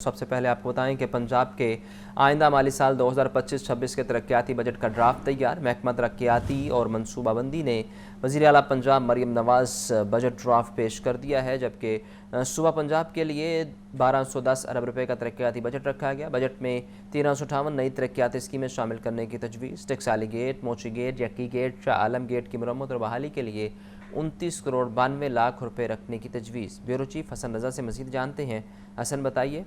सबसे पहले आपको बताएं कि पंजाब के आइंदा माली साल 2025-26 के तरक्याती बजट का ड्राफ्ट तैयार। महकमा तरक्याती और मनसूबाबंदी ने वज़ीर आला पंजाब मरियम नवाज़ बजट ड्राफ्ट पेश कर दिया है, जबकि सूबा पंजाब के लिए 1210 अरब रुपए का तरक्याती बजट रखा गया। बजट में 1358 नई तरक्याती स्कीमें शामिल करने की तजवीज़। टेक्साली गेट, मोची gate, यक्की gate, Shah Alam gate की मरम्मत और बहाली के लिए 29 करोड़ 92 लाख रुपए रखने की तजवीज़। ब्यूरो चीफ हसन रज़ा से मज़ीद जानते हैं। हसन, बताइए।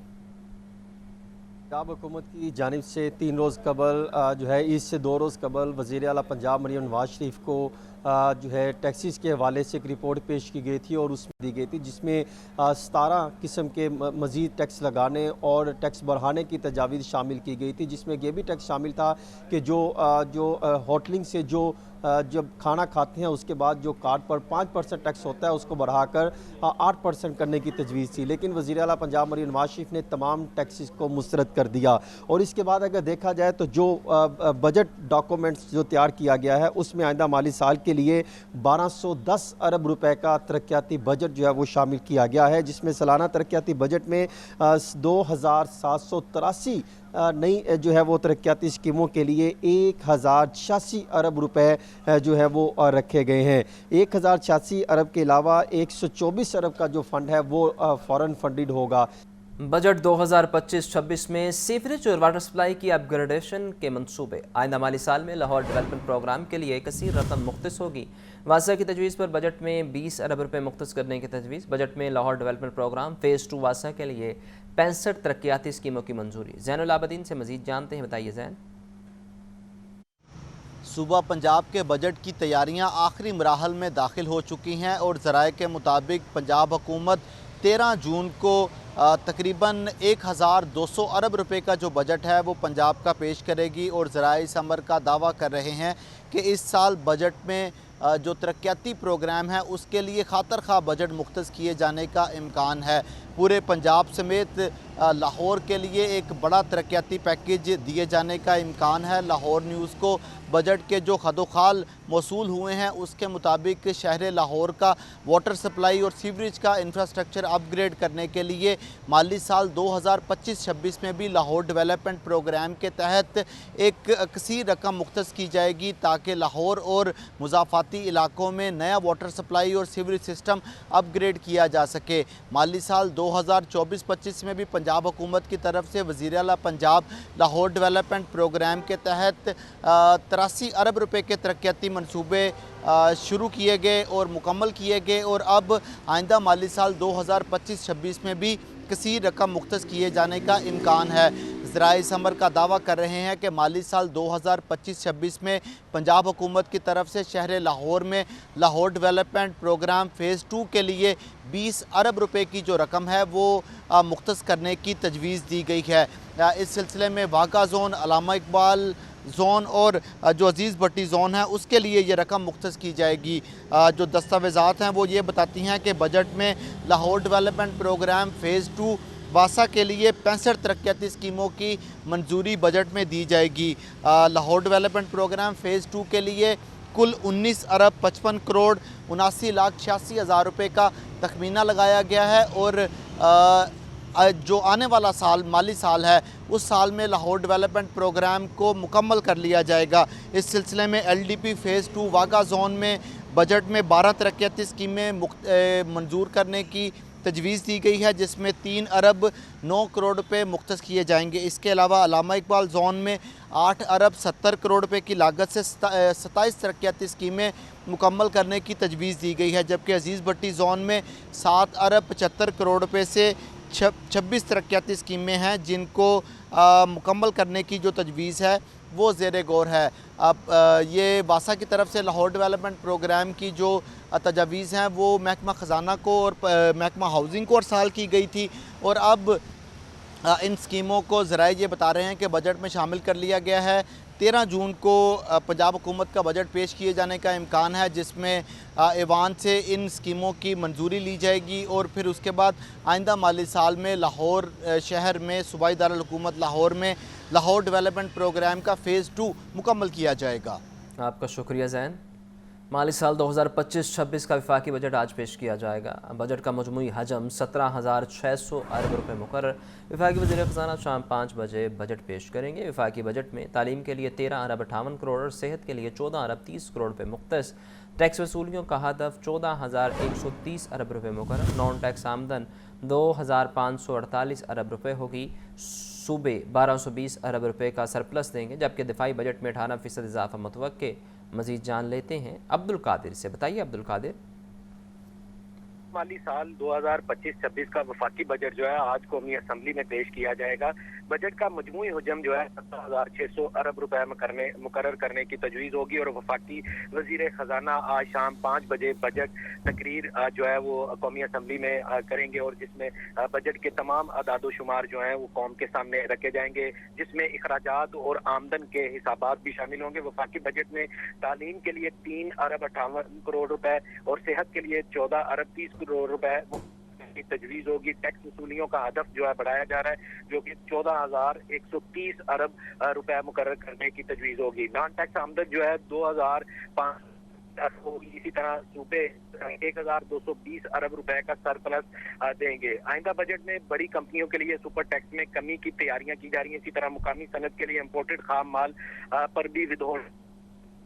पंजाब हुकूमत की जानिब से 3 रोज़ कबल जो है ईद से 2 रोज़ कबल वज़ीर आला पंजाब मरियम नवाज़ शरीफ को जो है टैक्सीज़ के हवाले से एक रिपोर्ट पेश की गई थी और उसमें दी गई थी, जिसमें 17 किस्म के मज़ीद टैक्स लगाने और टैक्स बढ़ाने की तजावीज़ शामिल की गई थी, जिसमें यह भी टैक्स शामिल था कि जो होटलिंग से जब खाना खाते हैं उसके बाद जो कार्ड पर 5% टैक्स होता है उसको बढ़ाकर 8% करने की तजवीज़ थी। लेकिन वज़ीर आला पंजाब मरियम नवाज़ शरीफ ने तमाम टैक्सेस को मुस्तरद कर दिया और इसके बाद अगर देखा जाए तो जो बजट डॉक्यूमेंट्स जो तैयार किया गया है उसमें आइंदा माली साल के लिए 1210 अरब रुपए का तरक्याती बजट जो है वो शामिल किया गया है, जिसमें सालाना तरक्याती बजट में 2783 नई जो है वो तरक्याती स्कीमों के लिए 1086 अरब रुपए जो है वो रखे गए हैं। 1086 अरब के अलावा 124 अरब का जो फंड है वो फॉरेन फंडेड होगा। बजट 2025-26 में सीवरेज और वाटर सप्लाई की अपग्रेडेशन के मंसूबे। आइंदा माली साल में लाहौर डेवलपमेंट प्रोग्राम के लिए कसीर रकम मुख्तस होगी। वासा की तजवीज़ पर बजट में 20 अरब रुपए मुख्तस करने की तजवीज़। बजट में लाहौर डेवलपमेंट प्रोग्राम फ़ेज़ 2 वासा के लिए 65 तरक्याती स्कीमों की मंजूरी। ज़ैनुल आबदीन से मज़ीद जानते हैं, बताइए ज़ैन। सूबा पंजाब के बजट की तैयारियां आखिरी मराहल में दाखिल हो चुकी हैं और ज़राए के मुताबिक पंजाब हुकूमत 13 जून को तकरीबन 1200 अरब रुपए का जो बजट है वो पंजाब का पेश करेगी और ज़राए इस अमर का दावा कर रहे हैं कि इस साल बजट में जो तरक्याती प्रोग्राम है उसके लिए खातर खा बजट मुख्तस किए जाने का इम्कान है। पूरे पंजाब समेत लाहौर के लिए एक बड़ा तरक्याती पैकेज दिए जाने का इम्कान है। लाहौर न्यूज़ को बजट के जो खदोखाल मौसूल हुए हैं उसके मुताबिक शहर लाहौर का वाटर सप्लाई और सीवरेज का इंफ्रास्ट्रक्चर अपग्रेड करने के लिए माली साल 2025-26 में भी लाहौर डेवलपमेंट प्रोग्राम के तहत एक कसीर रकम मुख्तस की जाएगी, ताकि लाहौर और मुज़ाफ़ाती इलाकों में नया वाटर सप्लाई और सीवरेज सिस्टम अपग्रेड किया जा सके। माली साल 2024-25 में भी पंजाब हुकूमत की तरफ से वज़ीर आला पंजाब लाहौर डेवलपमेंट प्रोग्राम के तहत 83 अरब रुपए के तरक्याती मनसूबे शुरू किए गए और मुकम्मल किए गए और अब आइंदा माली साल 2025-26 में भी कसीर रकम मुख्तस किए जाने का इम्कान है। ज़राए समर का दावा कर रहे हैं कि माली साल 2025-26 में पंजाब हुकूमत की तरफ से शहर लाहौर में लाहौर डेवलपमेंट प्रोग्राम फ़ेज़ 2 के लिए 20 अरब रुपए की जो रकम है वो मुख्तस करने की तजवीज़ दी गई है। इस सिलसिले में वाघा ज़ोन, अल्लामा इकबाल ज़ोन और जो अजीज़ भट्टी ज़ोन है उसके लिए ये रकम मुख्तस की जाएगी। जो दस्तावेज़ात हैं वो ये बताती हैं कि बजट में लाहौर डेवलपमेंट प्रोग्राम फ़ेज़ 2 वासा के लिए 65 तरक्याती स्कीमों की मंजूरी बजट में दी जाएगी। लाहौर डेवलपमेंट प्रोग्राम फ़ेज़ 2 के लिए कुल 19 अरब 55 करोड़ 79 लाख 86 हज़ार रुपये का तखमीना लगाया गया है और जो आने वाला साल माली साल है उस साल में लाहौर डेवलपमेंट प्रोग्राम को मुकम्मल कर लिया जाएगा। इस सिलसिले में LDP फ़ेज़ 2 वाघा ज़ोन में बजट में 12 तरक्याती स्कीमें मंजूर करने की तजवीज़ दी गई है, जिसमें 3 अरब 9 करोड़ रुपए मुख्तस किए जाएंगे। इसके अलावा अल्लामा इकबाल ज़ोन में 8 अरब 70 करोड़ रुपए की लागत से 27 तरक्याती स्कीमें मुकम्मल करने की तजवीज़ दी गई है, जबकि अजीज़ भट्टी ज़ोन में 7 अरब 75 करोड़ रुपए से 26 तरक्याती स्कीमें हैं जिनको मुकम्मल करने की जो तजवीज़ है वो ज़ेरे गौर है। अब ये वासा की तरफ से लाहौर डेवलपमेंट प्रोग्राम की जो तजावीज़ हैं वो महकमा ख़जाना को और महकमा हाउसिंग को अरसाल की गई थी और अब इन स्कीमों को ज़राए ये बता रहे हैं कि बजट में शामिल कर लिया गया है। 13 जून को पंजाब हुकूमत का बजट पेश किए जाने का इम्कान है, जिसमें ऐवान से इन स्कीमों की मंजूरी ली जाएगी और फिर उसके बाद आइंदा माली साल में लाहौर शहर में सूबाई दारुल हुकूमत लाहौर में लाहौर डेवलपमेंट प्रोग्राम का फ़ेज़ 2 मुकम्मल किया जाएगा। आपका शुक्रिया ज़ैन। माली साल 2025-26 का वफाकी बजट आज पेश किया जाएगा। बजट का मजमूई हजम 17,600 अरब रुपये मुकर्रर। वफाकी वज़ीर ख़ज़ाना शाम 5 बजे बजट पेश करेंगे। वफाकी बजट में तालीम के लिए 13 अरब 58 करोड़ और सेहत के लिए 14 अरब 30 करोड़ रुपये मुख्तस। टैक्स वसूलियों का हदफ 14,130 अरब रुपये मुकर्रर। नॉन टैक्स आमदन 2,548 अरब रुपये होगी। सूबे 1,220 अरब रुपये का सरप्लस देंगे, जबकि दिफाई बजट में 18% इजाफा मुतवक्के। मज़ीद जान लेते हैं अब्दुल कादिर से। बताइए अब्दुल कादिर। माली साल 2025-26 का वफाकी बजट जो है आज कौमी असम्बली में पेश किया जाएगा। बजट का मजमूई हजम जो है 17,600 अरब रुपए मुकर्रर करने की तजवीज़ होगी और वफाकी वज़ीर ख़ज़ाना आज शाम 5 बजे बजट तकरीर जो है वो कौमी असम्बली में करेंगे और जिसमें बजट के तमाम अदाद शुमार जो हैं वो कौम के सामने रखे जाएंगे, जिसमें अखराजात और आमदन के हिसाबात भी शामिल होंगे। वफाकी बजट में तालीम के लिए 3 अरब 58 करोड़ रुपए और सेहत के लिए 14 अरब 30 करोड़ रुपए की तजवीज़ होगी। टैक्स वसूलियों का हदफ जो है बढ़ाया जा रहा है, जो कि 14,130 अरब रुपए मुकर्रर करने की तजवीज़ होगी। नॉन टैक्स आमदन जो है 2,500 होगी। इसी तरह सूबे 1,220 अरब रुपए का सरप्लस देंगे। आइंदा बजट में बड़ी कंपनियों के लिए सुपर टैक्स में कमी की तैयारियां की जा रही हैं। इसी तरह मुकामी सनत के लिए इम्पोर्टेड खाम माल पर भी विदहोल्ड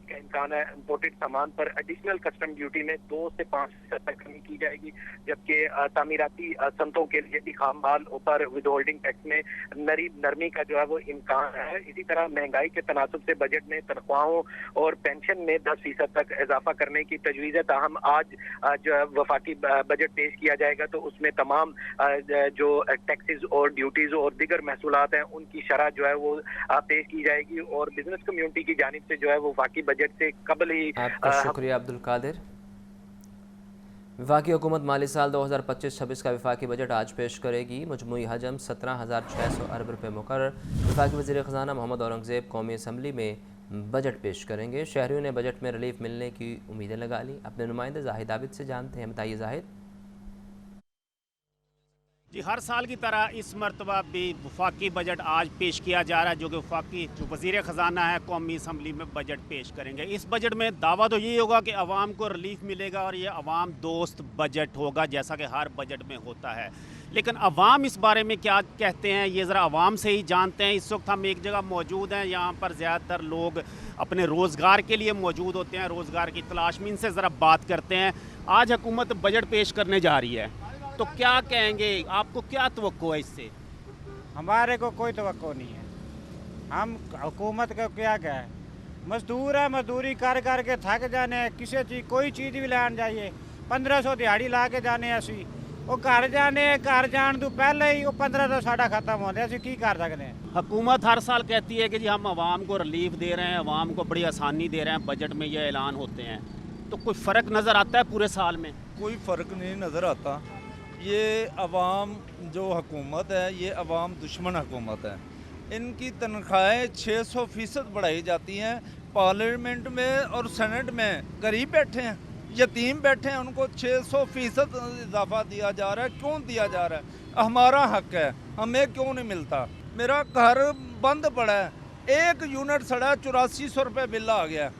का इम्कान है। इम्पोर्टेड सामान पर एडिशनल कस्टम ड्यूटी में 2 से 5% तक कमी की जाएगी, जबकि तामीराती सनतों के लिए भी खाम माल पर विदहोल्डिंग टैक्स में नरमी का जो है वो इम्कान है। इसी तरह महंगाई के तनासब से बजट में तनख्वाहों और पेंशन में 10% तक इजाफा करने की तजवीज़ है। ताहम आज जो है वफाकी बजट पेश किया जाएगा तो उसमें तमाम जो टैक्सेस और ड्यूटीज और दीगर महसूलात हैं उनकी शरह जो है वो पेश की जाएगी और बिजनेस कम्युनिटी की जानिब से जो है वो वफाकी बजट से कबल ही आपका शुक्रिया अब्दुल कादिर। वफाकी हुकूमत माली साल 2025-26 का वफाकी बजट आज पेश करेगी। मजमूई हजम 17,600 अरब रुपये मुकर्रर। वफाकी वज़ीर ख़ज़ाना मोहम्मद औरंगज़ेब कौमी असम्बली में बजट पेश करेंगे। शहरियों ने बजट में रिलीफ मिलने की उम्मीदें लगा ली। अपने नुमाइंदे जाहिद आबिद से जानते हैं। बताइए जाहिद। जी, हर साल की तरह इस मरतबा भी वफाकी बजट आज पेश किया जा रहा है, जो कि वफाकी जो वज़ीर ख़ज़ाना है कौमी असम्बली में बजट पेश करेंगे। इस बजट में दावा तो यही होगा कि आवाम को रिलीफ मिलेगा और ये आवाम दोस्त बजट होगा, जैसा कि हर बजट में होता है। लेकिन अवाम इस बारे में क्या कहते हैं ये ज़रा आवाम से ही जानते हैं। इस वक्त हम एक जगह मौजूद हैं, यहाँ पर ज़्यादातर लोग अपने रोज़गार के लिए मौजूद होते हैं, रोज़गार की तलाश में। इनसे ज़रा बात करते हैं। आज हुकूमत बजट पेश करने जा रही है तो क्या कहेंगे, आपको क्या तवक्को है इससे? हमारे को कोई तवक्को नहीं है। हम हुकूमत का क्या कहें, मजदूर है, मजदूरी कर कर के थक जाने, किसी चीज़ कोई चीज़ भी लैन जाइए 1500 दिहाड़ी ला के जाने असी वो घर जाने घर जान तो पहले ही वो 1500 साढ़ा खत्म होते असी की कर सकते हैं। हुकूमत हर साल कहती है कि जी हम आवाम को रिलीफ दे रहे हैं, आवाम को बड़ी आसानी दे रहे हैं, बजट में ये ऐलान होते हैं, तो कोई फ़र्क नज़र आता है पूरे साल में? कोई फ़र्क नहीं नज़र आता। ये अवाम जो हुकूमत है ये अवाम दुश्मन हुकूमत है। इनकी तनख्वाहें 600% बढ़ाई जाती हैं। पार्लियामेंट में और सेनेट में गरीब बैठे हैं, यतीम बैठे हैं, उनको 600% इजाफा दिया जा रहा है। क्यों दिया जा रहा है? हमारा हक है, हमें क्यों नहीं मिलता? मेरा घर बंद पड़ा है, 1 यूनिट सड़ा, 8400 रुपये बिल आ गया।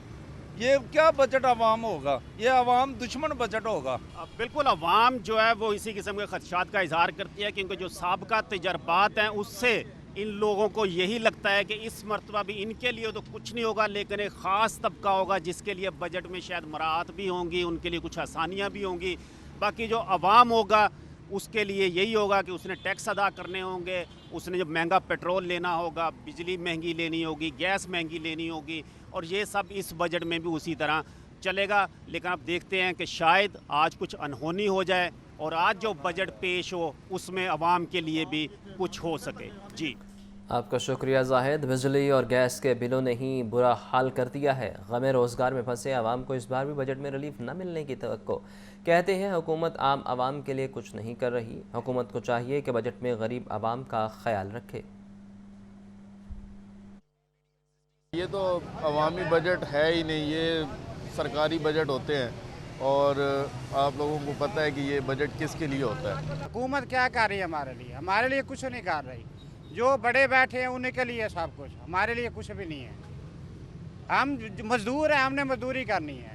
ये क्या बजट आवाम होगा? ये आवाम दुश्मन बजट होगा। बिल्कुल, आवाम जो है वो इसी किस्म के खदशात का इजहार करती है, क्योंकि जो साबका तजर्बात हैं उससे इन लोगों को यही लगता है कि इस मरतबा भी इनके लिए तो कुछ नहीं होगा, लेकिन एक ख़ास तबका होगा जिसके लिए बजट में शायद मराहत भी होंगी, उनके लिए कुछ आसानियाँ भी होंगी। बाकी जो आवाम होगा उसके लिए यही होगा कि उसने टैक्स अदा करने होंगे, उसने जब महंगा पेट्रोल लेना होगा, बिजली महंगी लेनी होगी, गैस महंगी लेनी होगी, और ये सब इस बजट में भी उसी तरह चलेगा। लेकिन अब देखते हैं कि शायद आज कुछ अनहोनी हो जाए और आज जो बजट पेश हो उसमें आवाम के लिए भी कुछ हो सके। जी, आपका शुक्रिया जाहिद। बिजली और गैस के बिलों ने ही बुरा हाल कर दिया है। गमे रोज़गार में फंसे आवाम को इस बार भी बजट में रिलीफ न मिलने की तवक्को। कहते हैं हुकूमत आम आवाम के लिए कुछ नहीं कर रही। हुकूमत को चाहिए कि बजट में गरीब आवाम का ख्याल रखे। ये तो अवामी बजट है ही नहीं, ये सरकारी बजट होते हैं और आप लोगों को पता है कि ये बजट किसके लिए होता है। हुकूमत क्या कर रही है हमारे लिए कुछ नहीं कर रही। जो बड़े बैठे हैं उन्हीं के लिए सब कुछ, हमारे लिए कुछ भी नहीं है। हम मजदूर हैं, हमने मजदूरी करनी है।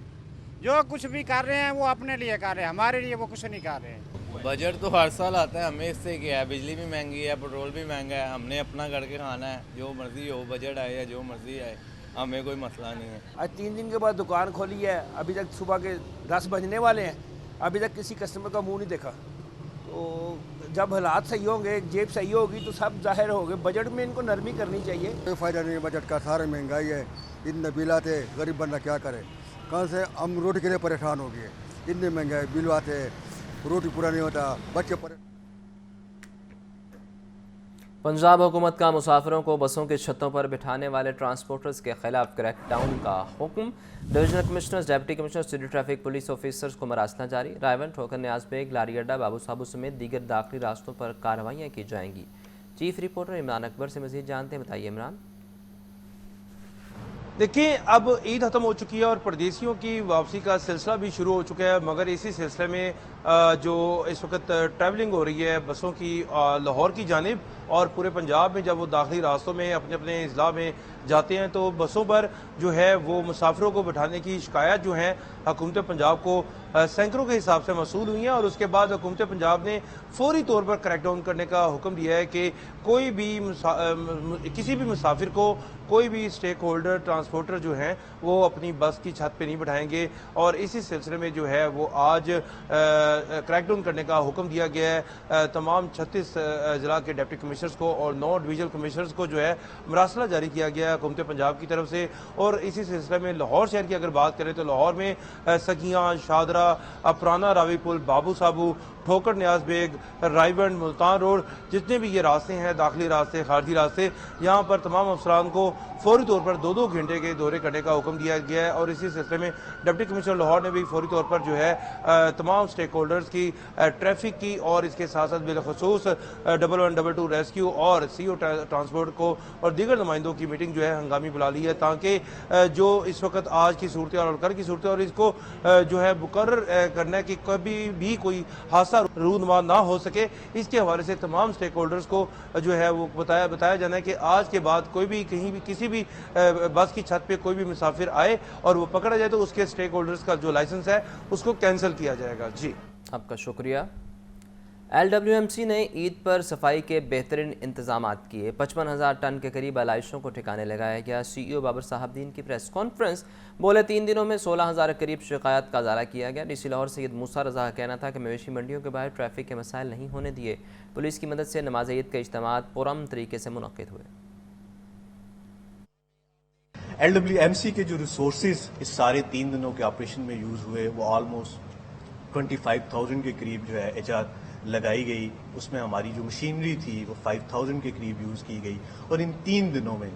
जो कुछ भी कर रहे हैं वो अपने लिए कर रहे हैं, हमारे लिए वो कुछ नहीं कर रहे हैं। बजट तो हर साल आता है, हमें इससे क्या है, बिजली भी महंगी है, पेट्रोल भी महंगा है, हमने अपना करके खाना है, जो मर्जी हो, बजट आए या जो मर्जी आए, हमें कोई मसला नहीं है। आज 3 दिन के बाद दुकान खोली है, अभी तक सुबह के 10 बजने वाले हैं, अभी तक किसी कस्टमर का मुंह नहीं देखा। तो जब हालात सही होंगे, जेब सही होगी तो सब जाहिर होंगे। बजट में इनको नरमी करनी चाहिए। कोई फ़ायदा नहीं है बजट का, सारे महंगाई है, इतने बिल आते, गरीब बंदा क्या करे, कहाँ से हम रोटी के लिए परेशान हो गए, इतने महंगाई बिल आते, रोटी पूरा नहीं होता, बच्चे पंजाब हुकूमत का मुसाफिरों को बसों की छतों पर बिठाने वाले ट्रांसपोर्टर्स के खिलाफ क्रैकडाउन का हुक्म। Divisional commissioners, deputy commissioner, city traffic police officers को मरासला जारी। रायवन, ठोकर न्याज बेग, लारी अड्डा, बाबू साबू समेत दीगर दाखिली रास्तों पर कार्रवाइयाँ की जाएंगी। चीफ रिपोर्टर इमरान अकबर से मज़ीद जानते हैं, बताइए इमरान। देखिए, अब ईद ख़त्म हो चुकी है और परदेशियों की वापसी का सिलसिला भी शुरू हो चुका है, मगर इसी सिलसिले में जो इस वक्त ट्रैवलिंग हो रही है बसों की लाहौर की जानिब और पूरे पंजाब में, जब वो दाखिली रास्तों में अपने अपने अजला में जाते हैं तो बसों पर जो है वो मुसाफिरों को बिठाने की शिकायत जो है हुकूमत पंजाब को सैकड़ों के हिसाब से मसूल हुई हैं। और उसके बाद हुकूमत पंजाब ने फौरी तौर पर क्रैकडाउन करने का हुक्म दिया है कि कोई भी किसी भी मुसाफिर को, कोई भी स्टेक होल्डर, ट्रांसपोर्टर जो हैं वो अपनी बस की छत पे नहीं बिठाएंगे। और इसी सिलसिले में जो है वो आज क्रैकडाउन करने का हुक्म दिया गया है तमाम 36 ज़िला के डिप्टी कमिश्नर्स को और 9 डिविजनल कमिश्नर्स को जो है मरासला जारी किया गया है हुकूमत पंजाब की तरफ से। और इसी सिलसिले में लाहौर शहर की अगर बात करें तो लाहौर में सगियां, शादरा, पुराना रावी पुल, बाबू साबू, ठोकर न्याज बेग, रायवन, मुल्तान रोड, जितने भी ये रास्ते हैं, दाखिली रास्ते, खारजी रास्ते, यहाँ पर तमाम अफसरान को फौरी तौर पर 2-2 घंटे के दौरे करने का हुक्म दिया गया है। और इसी सिलसिले में डिप्टी कमिश्नर लाहौर ने भी फौरी तौर पर जो है तमाम स्टेक होल्डर्स की, ट्रैफिक की और इसके साथ साथ बिलखसूस 1122 रेस्क्यू और CO ट्रांसपोर्ट को और दीगर नुमाइंदों की मीटिंग जो है हंगामी बुला ली है, ताकि जो इस वक्त आज की सूरत और कल की सूरत और इसको जो है मुकर्रर करने की कभी भी कोई हादसा रूनुमा ना हो सके, इसके हवाले से तमाम स्टेक होल्डर्स को जो है वो बताया जाना है कि आज के बाद कोई भी कहीं भी किसी भी बस की छत पे कोई भी मुसाफिर आए और वो पकड़ा जाए तो उसके स्टेक होल्डर्स का जो लाइसेंस है उसको कैंसिल किया जाएगा। जी, आपका शुक्रिया। LWMC ने ईद पर सफाई के बेहतरीन इंतजाम किए। 55,000 टन के करीब आलाइशों को ठिकाने लगाया गया। CEO बाबर साहबदीन की प्रेस कॉन्फ्रेंस, बोले 3 दिनों में 16,000 के करीब शिकायत का इजाला किया गया। DC लाहौर सैयद मूसा रजा का कहना था कि मवेशी मंडियों के बाहर ट्रैफिक के मसाइल नहीं होने दिए। पुलिस की मदद से नमाज ईद के इज्तिमात पुरअमन तरीके से मुनक्किद हुए। LWMC के जो रिसोर्सेज इस सारे 3 दिनों के ऑपरेशन में यूज़ हुए वो ऑलमोस्ट 25,000 के करीब जो है HR लगाई गई। उसमें हमारी जो मशीनरी थी वो 5,000 के करीब यूज़ की गई। और इन 3 दिनों में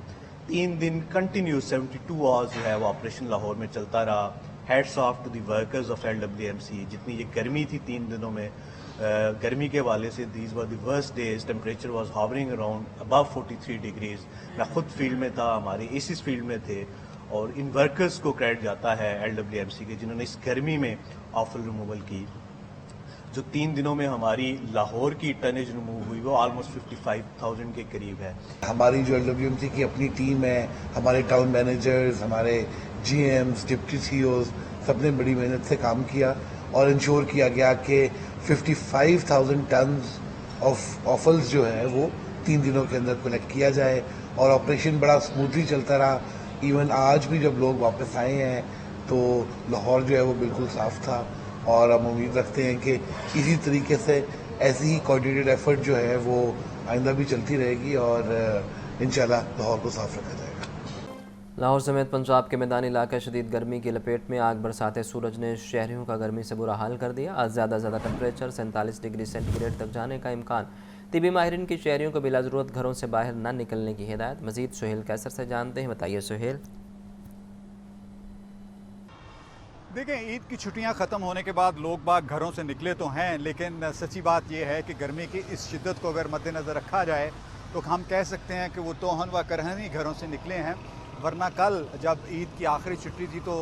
3 दिन कंटिन्यूस 72 आवर्स जो है वो ऑपरेशन लाहौर में चलता रहा। Heads of to the workers of LWMC। जितनी ये गर्मी थी 3 दिनों में, गर्मी के वाले से these were the worst days, temperature was hovering around above 43 degrees. मैं खुद फील्ड में था, हमारे एसिस फील्ड में थे और इन वर्कर्स को क्रेडिट जाता है LWMC के, जिन्होंने इस गर्मी में ऑफल रिमूवल की। जो 3 दिनों में हमारी लाहौर की टनेज रिमूव हुई वो ऑलमोस्ट 55,000 के करीब है। हमारी जो LWMC की अपनी टीम है, हमारे टाउन मैनेजर्स, हमारे GMs, डिप्टी CEOs, सबने बड़ी मेहनत से काम किया और इंश्योर किया गया कि 55,000 टन ऑफ ऑफल्स जो है वो 3 दिनों के अंदर कलेक्ट किया जाए। और ऑपरेशन बड़ा स्मूथली चलता रहा। इवन आज भी जब लोग वापस आए हैं तो लाहौर जो है वो बिल्कुल साफ था और हम उम्मीद रखते हैं कि इसी तरीके से ऐसी ही कोऑर्डिनेटेड एफर्ट जो है वो आइंदा भी चलती रहेगी और इंशाल्लाह लाहौर को साफ रखा जाएगा। लाहौर समेत पंजाब के मैदानी इलाके शदीद गर्मी की लपेट में। आग बरसाते सूरज ने शहरियों का गर्मी से बुरा हाल कर दिया। आज ज़्यादा टेम्परेचर 47 डिग्री सेंटीग्रेड तक जाने का इम्कान। तिबी माहिरीन की शहरियों को बिला ज़रूरत घरों से बाहर न निकलने की हिदायत। मज़ीद सुहेल कैसर से जानते हैं, बताइए सुहेल। देखें, ईद की छुट्टियां ख़त्म होने के बाद लोग बाग घरों से निकले तो हैं, लेकिन सच्ची बात यह है कि गर्मी की इस शिद्दत को अगर मद्देनज़र रखा जाए तो हम कह सकते हैं कि वो तोहन व करहन ही घरों से निकले हैं। वरना कल जब ईद की आखिरी छुट्टी थी तो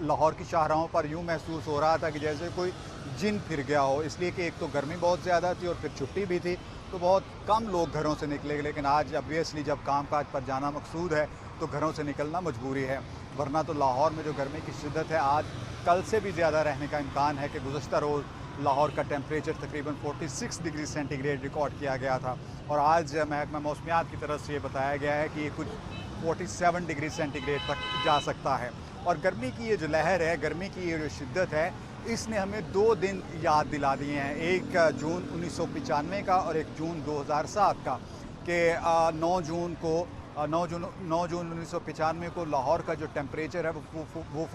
लाहौर की शाहराहों पर यूँ महसूस हो रहा था कि जैसे कोई जिन फिर गया हो, इसलिए कि एक तो गर्मी बहुत ज़्यादा थी और फिर छुट्टी भी थी तो बहुत कम लोग घरों से निकले। लेकिन आज ऑब्वियसली जब काम काज पर जाना मकसूद है तो घरों से निकलना मजबूरी है। वरना तो लाहौर में जो गर्मी की शिद्दत है आज कल से भी ज़्यादा रहने का इम्कान है कि गुज़श्ता रोज़ लाहौर का टेम्परेचर तकरीबन 46 डिग्री सेंटीग्रेड रिकॉर्ड किया गया था और आज महकमा मौसमियात की तरफ से ये बताया गया है कि ये कुछ 47 डिग्री सेंटीग्रेड तक जा सकता है। और गर्मी की ये जो लहर है, गर्मी की ये जो शिद्दत है, इसने हमें 2 दिन याद दिला दिए हैं, एक जून 1995 का और एक जून 2007 का, कि 9 जून 1995 को लाहौर का जो टेम्परेचर है वो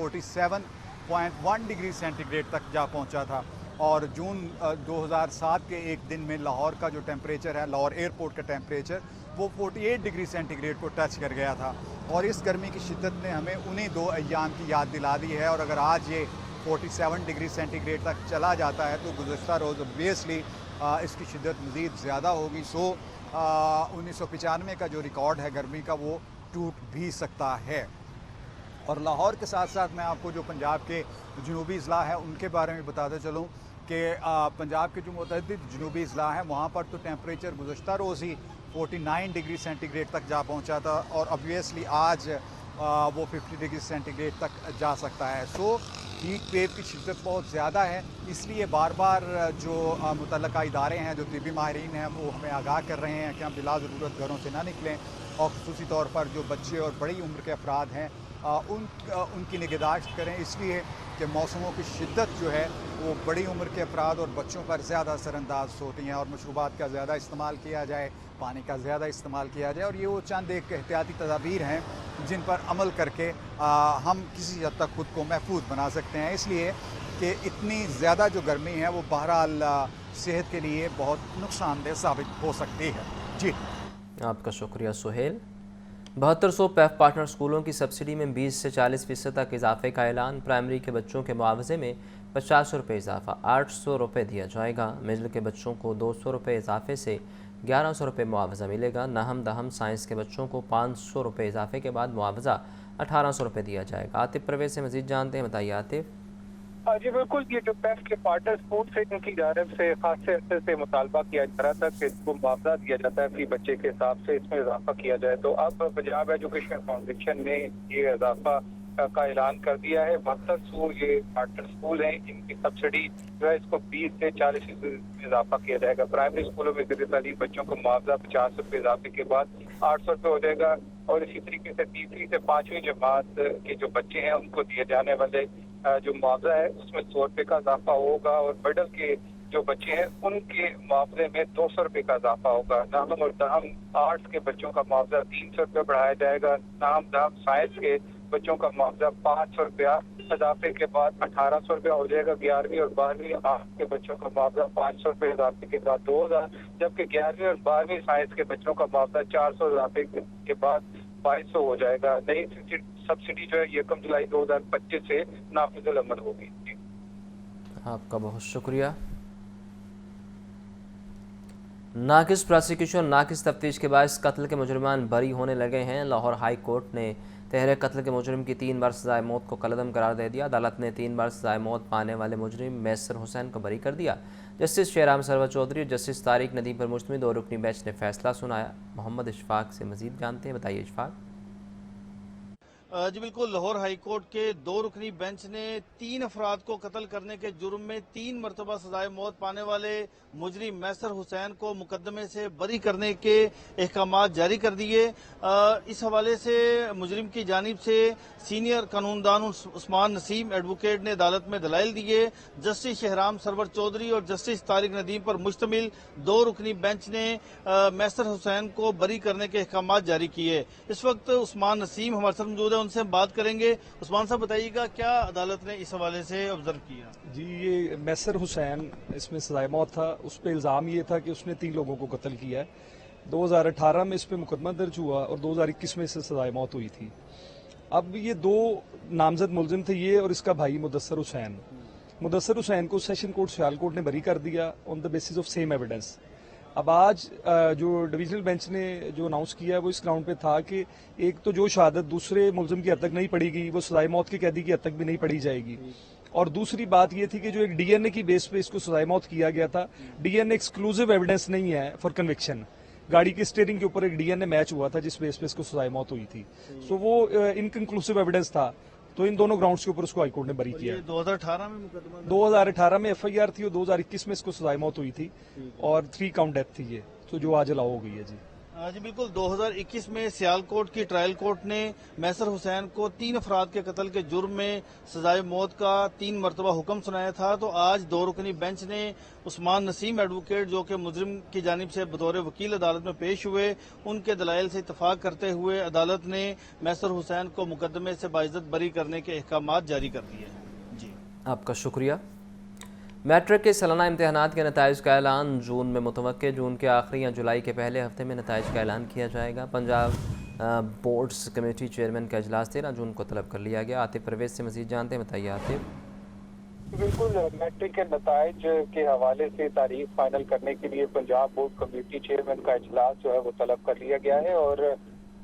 47.1 डिग्री सेंटीग्रेड तक जा पहुंचा था और जून 2007 के एक दिन में लाहौर का जो टेम्परेचर है, लाहौर एयरपोर्ट का टेम्परेचर वो 48 डिग्री सेंटीग्रेड को टच कर गया था। और इस गर्मी की शिद्दत ने हमें उन्हीं 2 अय्याम की याद दिला दी है और अगर आज ये 47 डिग्री सेंटीग्रेड तक चला जाता है तो गुज़श्ता रोज़ ऑब्वियसली इसकी शिद्दत मज़ीद ज़्यादा होगी। 1995 का जो रिकॉर्ड है गर्मी का वो टूट भी सकता है। और लाहौर के साथ साथ मैं आपको जो पंजाब के जनूबी अज़ला है उनके बारे में बताते चलूँ कि पंजाब के जो मुतअद्दिद जनूबी अज़ला हैं वहाँ पर तो टेम्परेचर गुज़श्ता रोज़ ही 49 डिग्री सेंटीग्रेड तक जा पहुँचा था और ऑब्वियसली आज वो 50 डिग्री सेंटीग्रेड तक जा सकता है। हीट वेव की शिद्दत बहुत ज़्यादा है, इसलिए बार बार जो मुतल्लका इदारे हैं, जो तिब्बी माहिरीन हैं, वो हमें आगाह कर रहे हैं कि हम बिला ज़रूरत घरों से ना निकलें और ख़ुसूसी तौर पर जो बच्चे और बड़ी उम्र के अफराद हैं उनकी निगहदाश्त करें, इसलिए कि मौसमों की शिद्दत जो है वो बड़ी उम्र के अफराद और बच्चों पर ज़्यादा असरअंदाज होती हैं और मशरूबात का ज़्यादा इस्तेमाल किया जाए, पानी का ज़्यादा इस्तेमाल किया जाए और ये वो चंद एक एहतियाती तदाबीर हैं जिन पर अमल करके हम किसी हद तक ख़ुद को महफूज बना सकते हैं, इसलिए कि इतनी ज़्यादा जो गर्मी है वो बहरहाल सेहत के लिए बहुत नुकसानदेह साबित हो सकती है। जी आपका शुक्रिया सुहेल। 7200 पैफ पार्टनर स्कूलों की सब्सिडी में 20 से 40% तक इजाफे का ऐलान। प्राइमरी के बच्चों के मुआवजे में 50 रुपये इजाफा, 800 रुपये दिया जाएगा। मिडिल के बच्चों को 200 रुपये इजाफे से 1100 रुपये मुआवजा मिलेगा। नाहम दहम साइंस के बच्चों को 500 रुपये इजाफे के बाद मुआवजा 1800 रुपये दिया जाएगा। आतिफ परवेज से मज़ीद जानते हैं, बताइए आतिफ। जी बिल्कुल, ये जो पैफ के पार्टनर स्कूल से इनकी जानब से खास से मुतालबा किया जा रहा था कि इसको मुआवजा दिया जाता है फी बच्चे के हिसाब से, इसमें इजाफा किया जाए, तो अब पंजाब एजुकेशन फाउंडेशन ने ये इजाफा का ऐलान कर दिया है। 7200 ये पार्टनर स्कूल हैं, इनकी सब्सिडी जो है इसको 20 से 40% इजाफा किया जाएगा। प्राइमरी स्कूलों में ज़ेर तालीम बच्चों को मुआवजा 50 रुपये इजाफे के बाद 800 रुपये हो जाएगा और इसी तरीके से तीसरी से 5वीं जमात के जो बच्चे हैं उनको दिए जाने वाले जो मुआवजा है उसमें 100 रुपये का इजाफा होगा और मिडल के जो बच्चे हैं उनके मुआवजे में 200 रुपये का इजाफा होगा। नाहम और दहम आर्ट्स के बच्चों का मुआवजा 300 रुपये बढ़ाया जाएगा। नाहम दहम साइंस के बच्चों का मुआवजा 500 रुपया इजाफे के बाद 1800 रुपया हो जाएगा। 11वीं और 12वीं आर्ट्स के बच्चों का मुआवजा 500 रुपये इजाफे के बाद 2000, जबकि 11वीं और 12वीं साइंस के बच्चों का मुआवजा 400 इजाफे के बाद 2200 हो जाएगा। नई सब्सिडी जो है 1 जुलाई 2025 से नाफिजुल अमल होगी। आपका बहुत शुक्रिया। नाकिस प्रोसिक्यूशन, नाकिस तफ्तीश के बायस कत्ल के मुजरिमान बरी होने लगे हैं। लाहौर हाई कोर्ट ने तहरीर कत्ल के मुजरिम की 3 बार सजाए मौत को कलअदम करार दे दिया। अदालत ने 3 बार सजाए मौत पाने वाले मुजरिम मैसर हुसैन को बरी कर दिया। जस्टिस शेहराम सरवर चौधरी और जस्टिस तारिक नदीम पर मुश्तमिल 2 रुकनी बेंच ने फैसला सुनाया। मोहम्मद इशफाक से मजीद जानते हैं, बताइए इशफाक। जी बिल्कुल, लाहौर हाई कोर्ट के 2 रुकनी बेंच ने 3 अफराद को कत्ल करने के जुर्म में 3 मरतबा सजाए मौत पाने वाले मुजरिम मैसर हुसैन को मुकदमे से बरी करने के अहकाम जारी कर दिए। इस हवाले से मुजरिम की जानिब से सीनियर कानूनदान उस्मान नसीम एडवोकेट ने अदालत में दलाइल दिए। जस्टिस शेहराम सरवर चौधरी और जस्टिस तारिक नदीम पर मुश्तमिल 2 रुकनी बेंच ने मैसर हुसैन को बरी करने के अहकाम जारी किए। इस वक्त उस्मान नसीम हमारे साथ मौजूद है, उनसे हम बात करेंगे। उस्मान साहब बताइएगा क्या अदालत ने इस हवाले से ऑब्जर्व किया? जी, ये मैसर हुसैन इसमें सजाए मौत था। उस पर इल्ज़ाम ये था कि उसने 3 लोगों को कत्ल किया है। 2018 में इस पर मुकदमा दर्ज हुआ और 2021 में इससे सजाए मौत हुई थी। अब ये 2 नामजद मुलजिम थे, ये और इसका भाई मुदस्सर हुसैन। मुदस्सर हुसैन को सेशन कोर्ट सियालकोट ने बरी कर दिया on the basis of same evidence. अब आज जो डिवीजनल बेंच ने जो अनाउंस किया है वो इस ग्राउंड पे था कि एक तो जो शहादत दूसरे मुलजिम की हद तक नहीं पड़ेगी वो सजाए मौत के कैदी की हद तक भी नहीं पड़ी जाएगी, और दूसरी बात ये थी कि जो एक डीएनए की बेस पे इसको सजाए मौत किया गया था, डीएनए एक्सक्लूसिव एविडेंस नहीं है फॉर कन्विक्शन। गाड़ी के स्टीयरिंग के ऊपर एक डीएनए मैच हुआ था जिस बेस पे इसको सजाए मौत हुई थी, सो वो इनकंक्लूसिव एविडेंस था। तो इन दोनों ग्राउंड्स के ऊपर उसको हाईकोर्ट ने बरी किया है। 2018 में मुकदमा 2018 में FIR थी और 2021 में इसको सजाए मौत हुई थी और 3 काउंट डेथ थी ये, तो जो आज अलाउ हो गई है जी। जी बिल्कुल, 2021 में सियालकोट की ट्रायल कोर्ट ने मैसर हुसैन को 3 अफराद के कत्ल के जुर्म में सजाए मौत का 3 मरतबा हुक्म सुनाया था। तो आज 2 रुकनी बेंच ने उस्मान नसीम एडवोकेट, जो कि मुजरिम की जानिब से बतौर वकील अदालत में पेश हुए, उनके दलाइल से इत्तफाक करते हुए अदालत ने मैसर हुसैन को मुकदमे से बाइज्जत बरी करने के अहकामात जारी कर दिए। जी आपका शुक्रिया। मैट्रिक के सालाना इम्तहानात के नताइज का ऐलान जून में मुतवक्के। जून के आखिरी या जुलाई के पहले हफ्ते में नताइज का ऐलान किया जाएगा। पंजाब बोर्ड्स कमेटी चेयरमैन का इजलास 13 जून को तलब कर लिया गया। आतिफ परवेज से मजीद जानते हैं, बताइए आतिफ। बिल्कुल, मैट्रिक के नताइज के हवाले से तारीख फाइनल करने के लिए पंजाब बोर्ड कमेटी चेयरमैन का इजलास जो है वो तलब कर लिया गया है और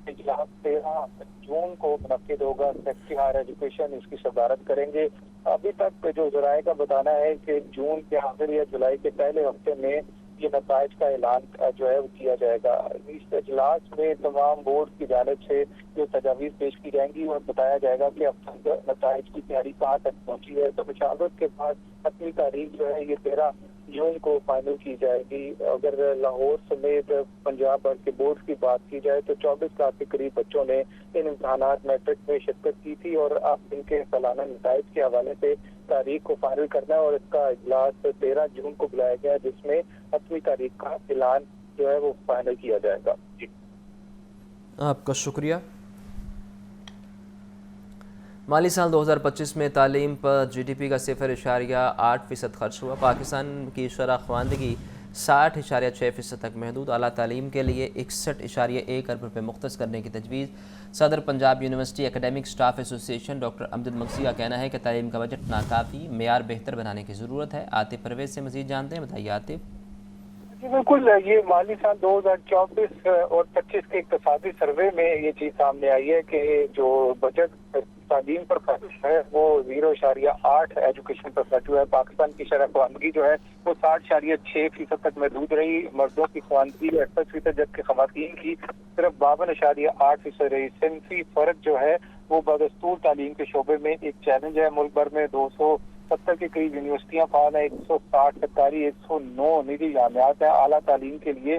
इजलास 13 जून को मुनक्किद होगा। सेक्रेटरी हायर एजुकेशन इसकी सदारत करेंगे। अभी तक जो जराये का बताना है कि जून के आखिर या जुलाई के पहले हफ्ते में ये नताइज का ऐलान जो है वो किया जाएगा। इस इजलास में तमाम बोर्ड की जानिब से जो तजावीज़ पेश की जाएंगी और बताया जाएगा कि अब तक नताइज की तैयारी कहाँ तक पहुंची है। तो मुशावरत के बाद अपनी तारीख जो है ये 13 जून को फाइनल की जाएगी। अगर लाहौर समेत पंजाब भर के बोर्ड की बात की जाए तो 24 लाख के करीब बच्चों ने इन इम्तहानात मैट्रिक में शिरकत की थी और अब इनके सालाना नताइज के हवाले से तारीख को फाइनल करना है और इसका इजलास 13 जून को बुलाया गया, जिसमें अपनी तारीख का ऐलान जो है वो फाइनल किया जाएगा। जी आपका शुक्रिया। माली साल 2025 में तालीम पर GDP का 0.8% खर्च हुआ। पाकिस्तान की शरह ख्वानदगी 60.6% तक महदूद। आला तालीम के लिए 61.1 अरब रुपये मुख्तस करने की तजवीज़। सदर Punjab university academic staff association doctor Amjad Maksi का कहना है कि तालीम का बजट नाकाफ़ी, मेयार बेहतर बनाने की ज़रूरत है। आतिफ परवेज से मज़ीद जानते हैं, बताइए आतिफ। जी बिल्कुल, ये माली साल 2024 और 25 के इक्तिसादी सर्वे में ये चीज़ सामने आई है कि जो बजट तालीम पर खर्च है वो 0.8 एजुकेशन पर खर्च हुआ है। पाकिस्तान की शरह ख्वानदगी जो है वो 60.6% तक महदूद रही। मर्दों की ख्वानदगी 68%, जबकि ख़वातीन की सिर्फ 52.8% रही। सिंफी फ़र्क जो है वो बदस्तूर तालीम के शोबे में एक चैलेंज है। मुल्क भर में 270 के करीब यूनिवर्सिटियाँ फाल हैं, 160 सरकारी, 109 निजी जामियात हैं। आला तालीम के लिए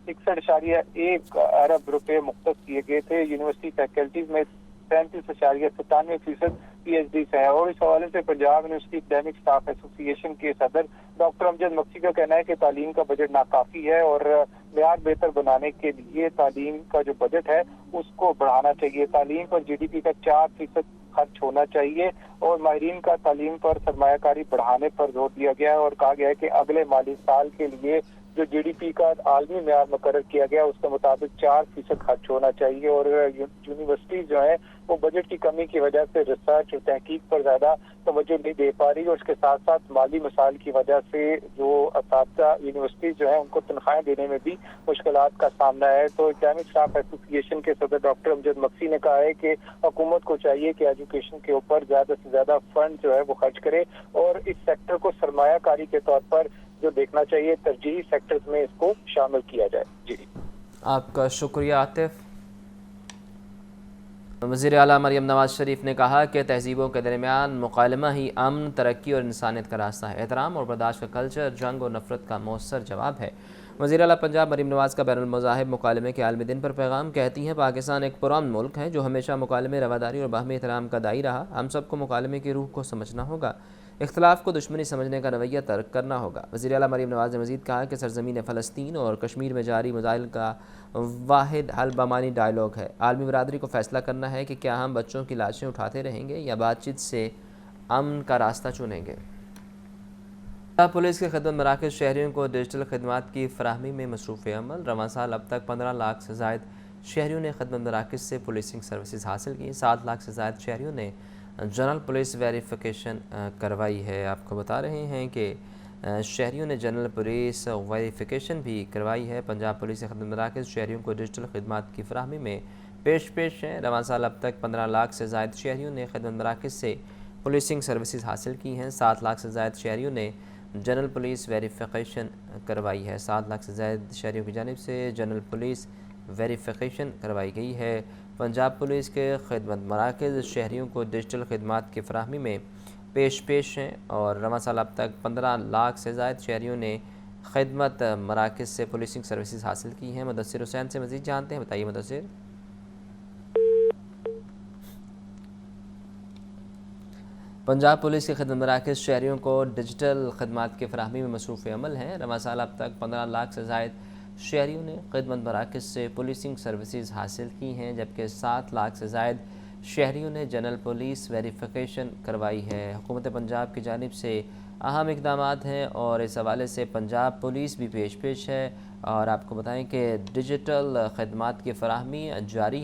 61.1 अरब रुपए मुख्तस किए गए थे। यूनिवर्सिटी फैकल्टीज में 37.97% PhD है। और इस हवाले से Punjab university academic staff association के सदर डॉक्टर अमजद मक्सी का कहना है कि तालीम का बजट नाकाफी है और मेयार बेहतर बनाने के लिए तालीम का जो बजट है उसको बढ़ाना चाहिए। तालीम पर GDP का 4% खर्च होना चाहिए और माहिरीन का तालीम पर सरमायाकारी बढ़ाने पर जोर दिया गया है और कहा गया है कि अगले माली साल के लिए जो GDP का आलमी मेयार मुकर्रर किया गया उसके मुताबिक 4% खर्च होना चाहिए। और यूनिवर्सिटी जो है वो बजट की कमी की वजह से रिसर्च और तहकीक पर ज़्यादा तवज्जो नहीं दे पा रही और उसके साथ साथ माली मसाइल की वजह से जो असातिज़ा यूनिवर्सिटी जो है उनको तनख्वाहें देने में भी मुश्किलात का सामना है। तो एकेडमिक स्टाफ एसोसिएशन के सदर डॉक्टर अमजद मक्सी ने कहा है कि हुकूमत को चाहिए कि एजुकेशन के ऊपर ज़्यादा से ज़्यादा फंड जो है वो खर्च करे और इस सेक्टर को सरमायाकारी के तौर पर जो देखना चाहिए, तरजीही सेक्टर्स में इसको शामिल किया जाए। जी आपका शुक्रिया आतिफ। वज़ीर आला मरियम नवाज शरीफ ने कहा कि तहजीबों के दरमियान मुकालमा ही अमन, तरक्की और इंसानियत का रास्ता है। एहतराम और बर्दाश्त का कल्चर जंग और नफरत का मौसर जवाब है। वज़ीर आला पंजाब मरियम नवाज का बैनुल मज़ाहिब मुकालमे के आलमी दिन पर पैगाम। कहती हैं, पाकिस्तान एक पुरान मुल्क है जो हमेशा मुकालमे, रवादारी और बाहमी एहतराम का दाई रहा। हम सबको मुकालमे की रूह को समझना होगा, इख्तलाफ को दुश्मनी समझने का रवैया तर्क करना होगा। वज़ीर आला मरियम नवाज ने मज़ीद कहा कि सरज़मीन फ़लस्तीन और कश्मीर में जारी मसाइल का वाहिद हल बमानी डायलॉग है। आलमी बरादरी को फ़ैसला करना है कि क्या हम बच्चों की लाशें उठाते रहेंगे या बातचीत से अमन का रास्ता चुनेंगे। पुलिस के खिदमत मराकज़ शहरियों को डिजिटल खदमात की फराहमी में मसरूफ़ अमल। रवां साल अब तक 15 लाख से ज़ायद शहरियों ने खिदमत मराकज़ से पुलिसिंग सर्विसेज हासिल की। 7 लाख से ज़ायद शहरियों ने जनरल पुलिस वेरिफिकेशन करवाई है। आपको बता रहे हैं कि शहरियों ने जनरल पुलिस वेरिफिकेशन भी करवाई है। पंजाब पुलिस के खिदमत मराकज़ शहरियों को डिजिटल खदमात की फराहमी में पेश हैं। रवां साल अब तक 15 लाख से ज़ायद शहरियों ने खिदमत मराकज़ से पुलिसिंग सर्विसेज हासिल की हैं। 7 लाख से ज़ायद शहरियों ने जनरल पुलिस वेरिफिकेशन करवाई है। 7 लाख से ज़ायद शहरियों की जानिब से जनरल पुलिस ویریفیکیشن کروائی گئی ہے۔ پنجاب پولیس کے خدمت مراکز شہریوں کو ڈیجیٹل خدمات کی فراہمی میں پیش ہیں اور رواں سال اب تک 15 لاکھ سے زائد شہریوں نے خدمت مراکز سے پولیسنگ سروسز حاصل کی ہیں۔ مدثر حسین سے مزید جانتے ہیں، بتائیے مدثر۔ پنجاب پولیس کے خدمت مراکز شہریوں کو ڈیجیٹل خدمات کی فراہمی میں مصروف عمل ہیں۔ رواں سال اب تک 15 لاکھ سے زائد شہریوں نے خدمت مراکز سے پولیسنگ سروسز حاصل کی ہیں، جبکہ 7 لاکھ سے زائد شہریوں نے جنرل پولیس ویریفیکیشن کروائی ہے۔ حکومت پنجاب کی جانب سے اہم اقدامات ہیں اور اس حوالے سے پنجاب پولیس بھی پیش ہے، اور آپ کو بتائیں کہ ڈیجیٹل خدمات کی فراہمی جاری